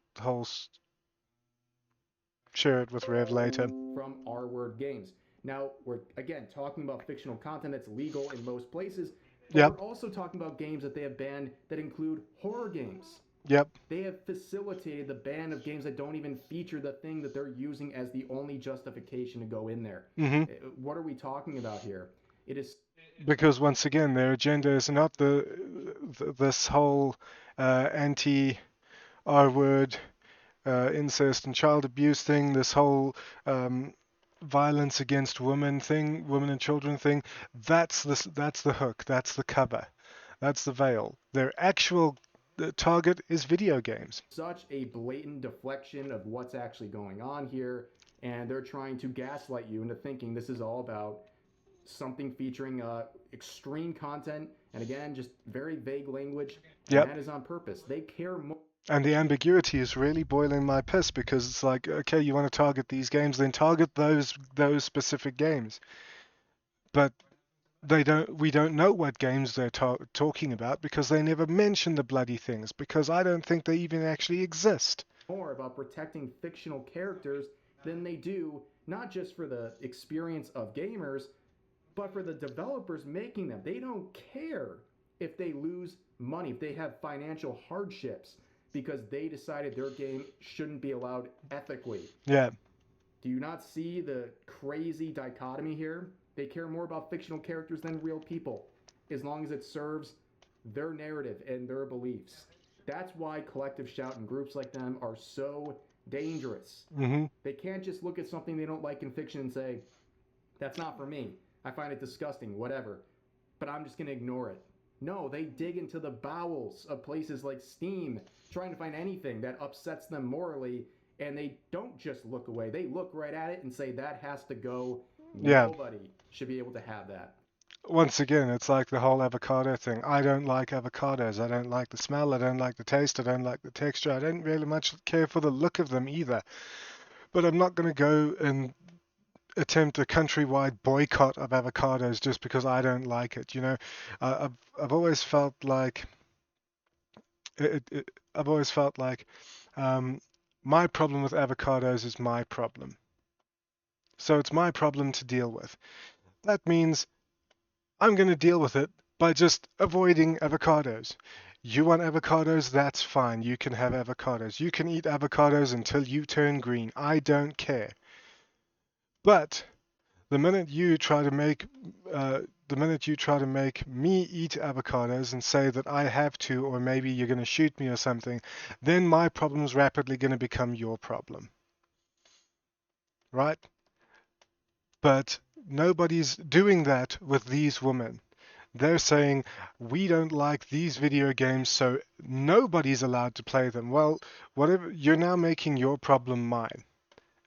S1: share it with Rev later.
S2: From R word games. Now, we're again talking about fictional content that's legal in most places, but
S1: Yep.
S2: we're also talking about games that they have banned that include horror games.
S1: Yep.
S2: They have facilitated the ban of games that don't even feature the thing that they're using as the only justification to go in there.
S1: Mm-hmm.
S2: What are we talking about here? It is
S1: because once again, their agenda is not this whole anti R word, incest and child abuse thing, this whole violence against women and children thing. That's the hook. That's the cover. That's the veil. Their actual target is video games.
S2: such a blatant deflection of what's actually going on here, and they're trying to gaslight you into thinking this is all about something featuring extreme content, and again, just very vague language, and
S1: Yep.
S2: that is on purpose. They care more.
S1: And the ambiguity is really boiling my piss because it's like, okay, you want to target these games, then target those specific games. But we don't know what games they're talking about because they never mention the bloody things because I don't think they even actually exist.
S2: More about protecting fictional characters than they do not just for the experience of gamers, but for the developers making them. They don't care if they lose money, if they have financial hardships because they decided their game shouldn't be allowed ethically.
S1: Yeah.
S2: Do you not see the crazy dichotomy here? They care more about fictional characters than real people, as long as it serves their narrative and their beliefs. That's why Collective Shout and groups like them are so dangerous.
S1: Mm-hmm.
S2: They can't just look at something they don't like in fiction and say, that's not for me. I find it disgusting, whatever. But I'm just going to ignore it. No, they dig into the bowels of places like Steam, trying to find anything that upsets them morally, and they don't just look away. They look right at it and say that has to go.
S1: Yeah.
S2: Nobody should be able to have that.
S1: once again, it's like the whole avocado thing. I don't like avocados. I don't like the smell. I don't like the taste. I don't like the texture. I don't really much care for the look of them either. But I'm not going to go and attempt a countrywide boycott of avocados just because I don't like it. I've always felt like I've always felt like um, my problem with avocados is my problem. So it's my problem to deal with. That means I'm going to deal with it by just avoiding avocados. You want avocados? That's fine. You can have avocados. You can eat avocados until you turn green. I don't care. But the minute you try to make the minute you try to make me eat avocados and say that I have to, or maybe you're going to shoot me or something, then my problem's rapidly going to become your problem, right? But nobody's doing that with these women. They're saying we don't like these video games, so nobody's allowed to play them. Well, whatever, you're now making your problem mine,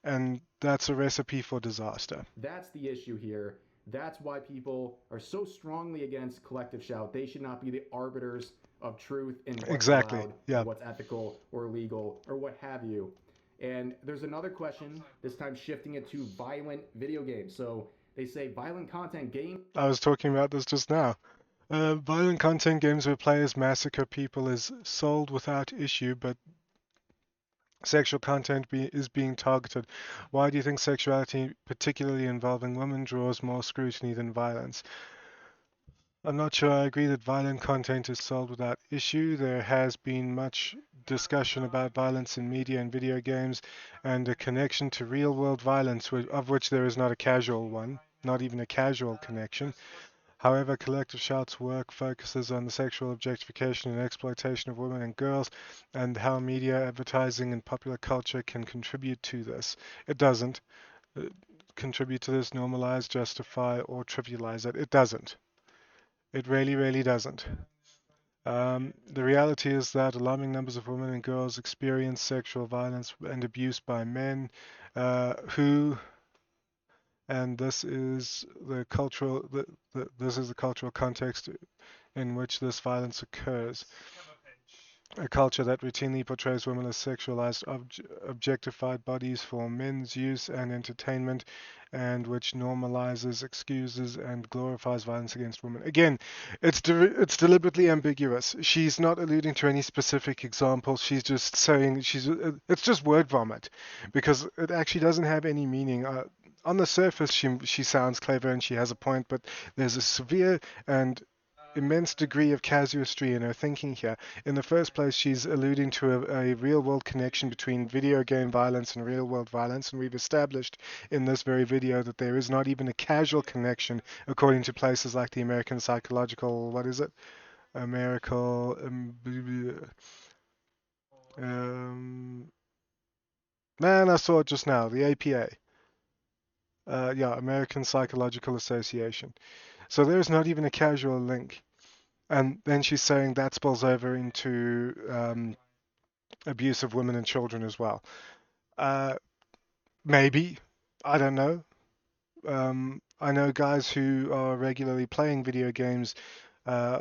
S1: and that's a recipe for disaster.
S2: That's the issue here. That's why people are so strongly against collective shout. They should not be the arbiters of truth in what's
S1: Exactly.
S2: allowed and
S1: Yeah.
S2: what's ethical or legal or what have you. And there's another question, this time shifting it to violent video games. So they say violent content games.
S1: I was talking about this just now. Violent content games where players massacre people is sold without issue, but sexual content is being targeted. Why do you think sexuality, particularly involving women, draws more scrutiny than violence? I'm not sure I agree that violent content is sold without issue. There has been much discussion about violence in media and video games and a connection to real world violence, of which there is not a casual one, not even a casual connection. However, Collective Shout's work focuses on the sexual objectification and exploitation of women and girls and how media, advertising, and popular culture can contribute to this. It doesn't contribute to this, normalize, justify, or trivialize it. It doesn't. It really, really doesn't. The reality is that alarming numbers of women and girls experience sexual violence and abuse by men who, and this is the cultural context in which this violence occurs. A culture that routinely portrays women as sexualized, objectified bodies for men's use and entertainment, and which normalizes, excuses, and glorifies violence against women. Again, it's deliberately ambiguous. She's not alluding to any specific examples. She's just saying it's just word vomit, because it actually doesn't have any meaning. On the surface, she sounds clever and she has a point, but there's a severe and immense degree of casuistry in her thinking here. In the first place, she's alluding to a real world connection between video game violence and real world violence, and we've established in this very video that there is not even a casual connection, according to places like the American Psychological, what is it? American, um, man, I saw it just now, the APA. Yeah, American Psychological Association. So there's not even a casual link. And then she's saying that spills over into abuse of women and children as well. Uh, Maybe. I don't know. I know guys who are regularly playing video games, uh,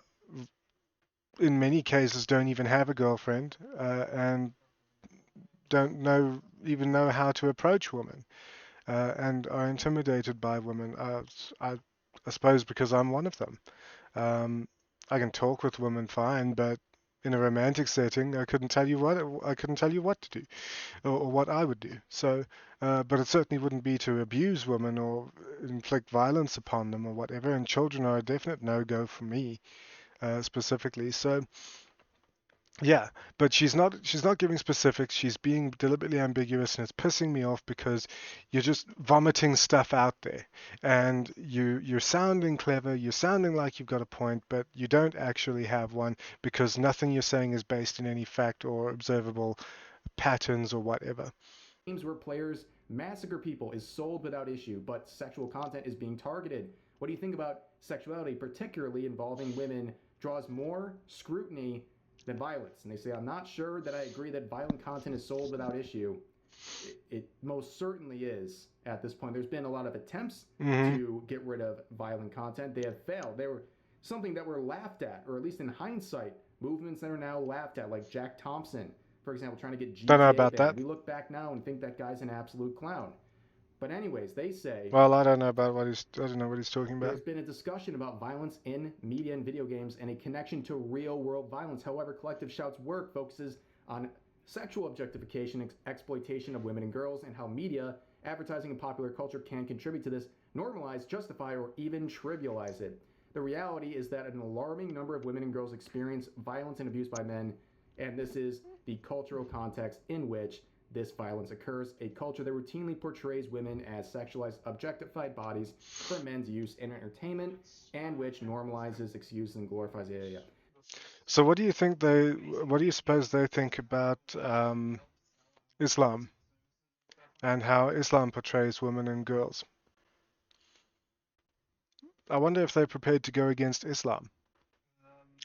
S1: in many cases don't even have a girlfriend, and don't even know how to approach women, and are intimidated by women. I suppose because I'm one of them. Um, I can talk with women fine, but in a romantic setting, I couldn't tell you what to do or what I would do. So, but it certainly wouldn't be to abuse women or inflict violence upon them or whatever. And children are a definite no-go for me, specifically. So, yeah, but she's not giving specifics. She's being deliberately ambiguous, and it's pissing me off because you're just vomiting stuff out there, and you're sounding clever, you're sounding like you've got a point, but you don't actually have one because nothing you're saying is based in any fact or observable patterns or whatever.
S2: Games where players massacre people is sold without issue, but sexual content is being targeted. What do you think about sexuality, particularly involving women, draws more scrutiny than violence? And they say, I'm not sure that I agree that violent content is sold without issue. It most certainly is at this point. There's been a lot of attempts
S1: Hmm.
S2: to get rid of violent content. They have failed. They were something that were laughed at, or at least in hindsight, movements that are now laughed at, like Jack Thompson, for example, trying to get
S1: Don't know
S2: GTA
S1: about
S2: banned.
S1: that.
S2: We look back now and think that guy's an absolute clown. But anyways, they say
S1: Well, I don't know about what he's. I don't know what he's talking about.
S2: there's been a discussion about violence in media and video games and a connection to real world violence. However, Collective Shout's work focuses on sexual objectification, exploitation of women and girls, and how media, advertising, and popular culture can contribute to this, normalize, justify, or even trivialize it. The reality is that an alarming number of women and girls experience violence and abuse by men, and this is the cultural context in which this violence occurs, a culture that routinely portrays women as sexualized, objectified bodies for men's use in entertainment, and which normalizes, excuses, and glorifies it.
S1: So, what do you think they? What do you suppose they think about Islam and how Islam portrays women and girls? I wonder if they're prepared to go against Islam.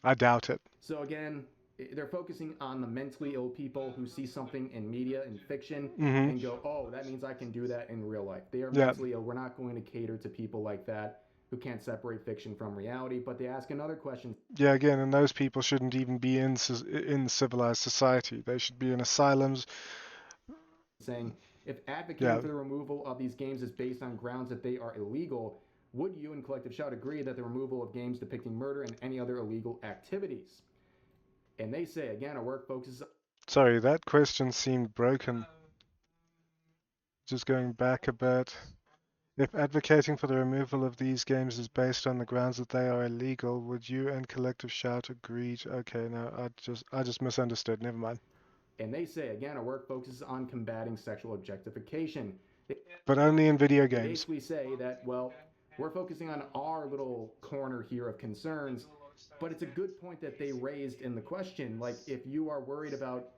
S1: I doubt it.
S2: So again, they're focusing on the mentally ill people who see something in media and fiction
S1: Hmm.
S2: and go, oh, that means I can do that in real life. They are
S1: Yeah.
S2: mentally ill. We're not going to cater to people like that who can't separate fiction from reality. But they ask another question
S1: Yeah. Again, and those people shouldn't even be in civilized society. They should be in asylums.
S2: saying, if advocating
S1: Yeah.
S2: for the removal of these games is based on grounds that they are illegal, would you and Collective Shout agree that the removal of games depicting murder and any other illegal activities? And they say, again, our work focuses.
S1: Sorry, that question seemed broken. Just going back a bit. If advocating for the removal of these games is based on the grounds that they are illegal, would you and Collective Shout agree to, okay, no, I just misunderstood. Never mind.
S2: And they say, again, our work focuses on combating sexual objectification.
S1: But only in video
S2: They
S1: games.
S2: basically say that, well, we're focusing on our little corner here of concerns, but it's a good point that they raised in the question. Like, if you are worried about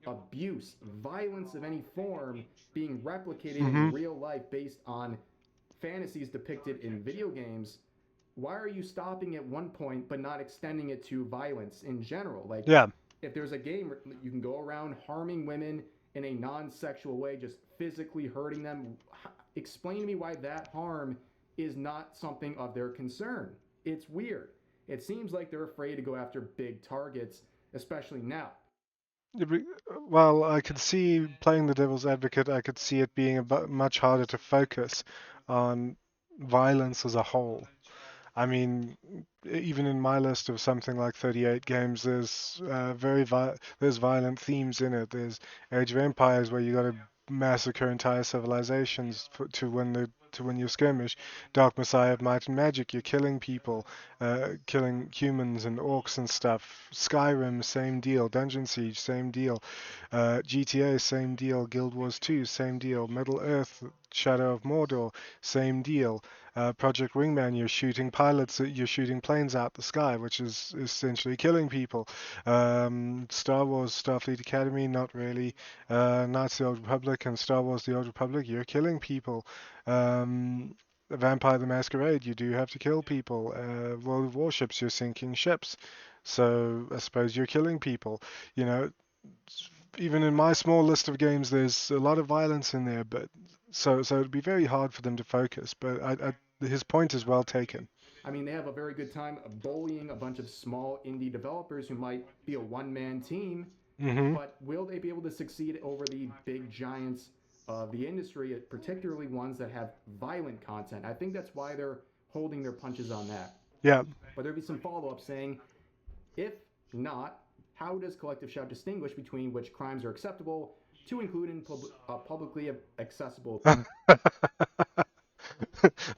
S2: abuse, violence of any form being replicated in
S1: Mm-hmm.
S2: real life based on fantasies depicted in video games, why are you stopping at one point but not extending it to violence in general? Like,
S1: Yeah.
S2: if there's a game you can go around harming women in a non-sexual way, just physically hurting them, explain to me why that harm is not something of their concern. It's weird. It seems like they're afraid to go after big targets, especially now.
S1: Well, I could see playing the devil's advocate, I could see it being much harder to focus on violence as a whole. I mean, even in my list of something like 38 games, there's violent themes in it. There's Age of Empires where you got to massacre entire civilizations to win your skirmish. Dark Messiah of Might and Magic, you're killing people, killing humans and orcs and stuff. Skyrim, same deal. Dungeon Siege, same deal. GTA, same deal. Guild Wars 2, same deal. Middle Earth, Shadow of Mordor, same deal. Project Wingman, you're shooting planes out the sky, which is essentially killing people. Star Wars, Starfleet Academy, not really. Knights of the Old Republic and Star Wars The Old Republic, you're killing people. Vampire the Masquerade, you do have to kill people. World of Warships, you're sinking ships. So I suppose you're killing people. You know, even in my small list of games, there's a lot of violence in there, but so it'd be very hard for them to focus. But his point is well taken.
S2: I mean, they have a very good time bullying a bunch of small indie developers who might be a one-man team,
S1: Hmm.
S2: but will they be able to succeed over the big giants of the industry, particularly ones that have violent content? I think that's why they're holding their punches on that.
S1: Yeah.
S2: But there'll be some follow-up saying, if not, how does Collective Shout distinguish between which crimes are acceptable to include in publicly accessible?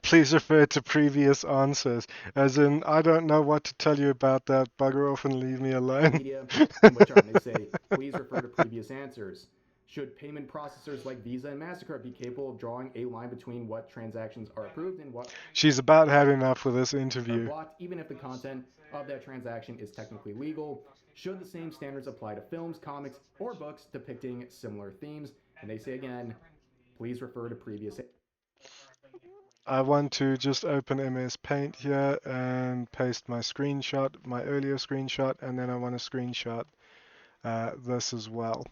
S1: Please refer to previous answers. As in, I don't know what to tell you about that. Bugger off and leave me alone.
S2: Media and which aren't. They say, please refer to previous answers. Should payment processors like Visa and MasterCard be capable of drawing a line between what transactions are approved and what
S1: She's about had enough with this
S2: are
S1: interview.
S2: blocked, even if the content of that transaction is technically legal? Should the same standards apply to films, comics, or books depicting similar themes? And they say again, please refer to previous.
S1: I want to just open MS Paint here and paste my screenshot, my earlier screenshot, and then I want to screenshot this as well.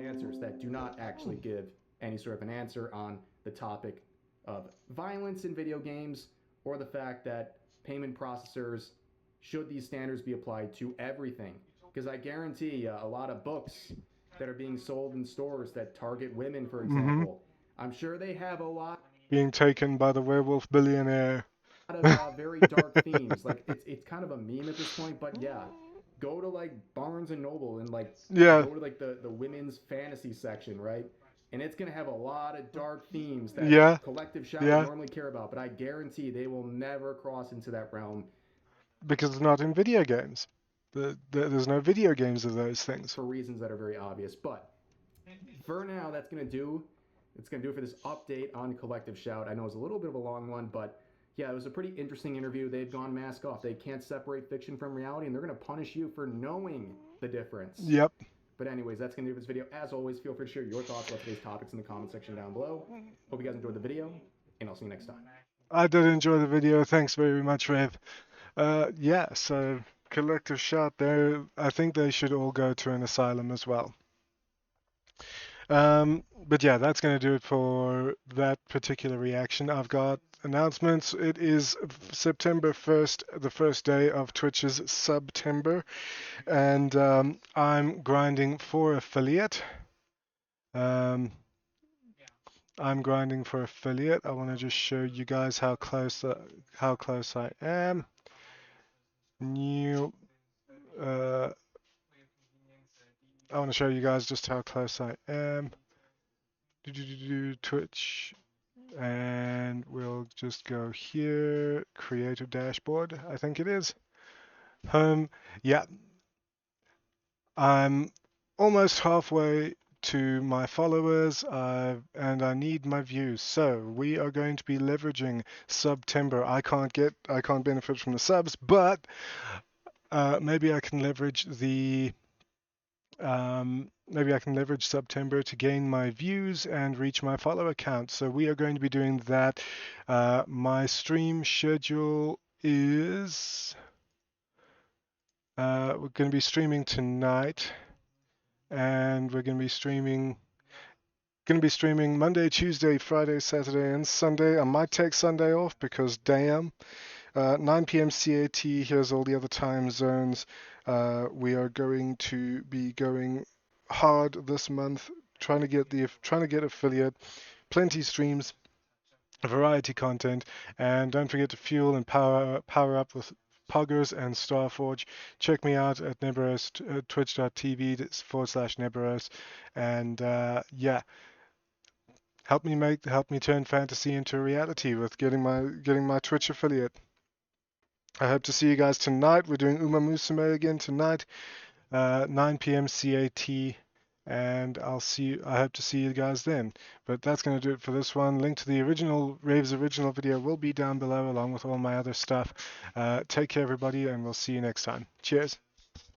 S2: answers that do not actually give any sort of an answer on the topic of violence in video games or the fact that payment processors, should these standards be applied to everything? Because I guarantee a lot of books that are being sold in stores that target women, for
S1: Mm-hmm.
S2: example, I'm sure they have a lot
S1: Being taken by the werewolf billionaire.
S2: of very dark themes. Like it's kind of a meme at this point, but yeah, go to like Barnes and Noble and like
S1: Yeah,
S2: go to like the women's fantasy section, right? And it's gonna have a lot of dark themes that
S1: yeah,
S2: Collective Shout would
S1: yeah.
S2: normally care about, but I guarantee they will never cross into that realm
S1: Because it's not in video games. There's no video games of those things.
S2: for reasons that are very obvious. But for now, that's gonna do. It's gonna do it for this update on Collective Shout. I know it's a little bit of a long one, but yeah, it was a pretty interesting interview. They've gone mask off. They can't separate fiction from reality, and they're gonna punish you for knowing the difference.
S1: Yep.
S2: But anyways, that's gonna do this video. As always, feel free to share your thoughts about today's topics in the comment section down below. Hope you guys enjoyed the video, and I'll see you next time.
S1: I did enjoy the video. Thanks very much, Rev. Yeah, so collective shot there. I think they should all go to an asylum as well. But yeah, that's going to do it for that particular reaction. I've got announcements. It is September 1st, the first day of Twitch's September, and I'm grinding for affiliate. Um, I'm grinding for affiliate. I want to just show you guys how close I am. New. I want to show you guys just how close I am. Twitch, and we'll just go here. Creative dashboard, I think it is. Home. Yeah, I'm almost halfway to my followers, and I need my views. So we are going to be leveraging September. I can't benefit from the subs, but maybe I can leverage September to gain my views and reach my follower count. So we are going to be doing that. My stream schedule is we're going to be streaming tonight, and we're going to be streaming Monday, Tuesday, Friday, Saturday, and Sunday. I might take Sunday off because damn. 9 p.m. CAT. Here's all the other time zones. We are going to be going hard this month, trying to get affiliate, plenty streams, variety content, and don't forget to fuel and power up with Poggers and Starforge. Check me out at Neberos, twitch.tv/Neberos, and yeah, help me turn fantasy into reality with getting my Twitch affiliate. I hope to see you guys tonight. We're doing Uma Musume again tonight, 9 p.m. CAT, and I hope to see you guys then. But that's going to do it for this one. Link to the Rave's original video will be down below, along with all my other stuff. Take care, everybody, and we'll see you next time. Cheers.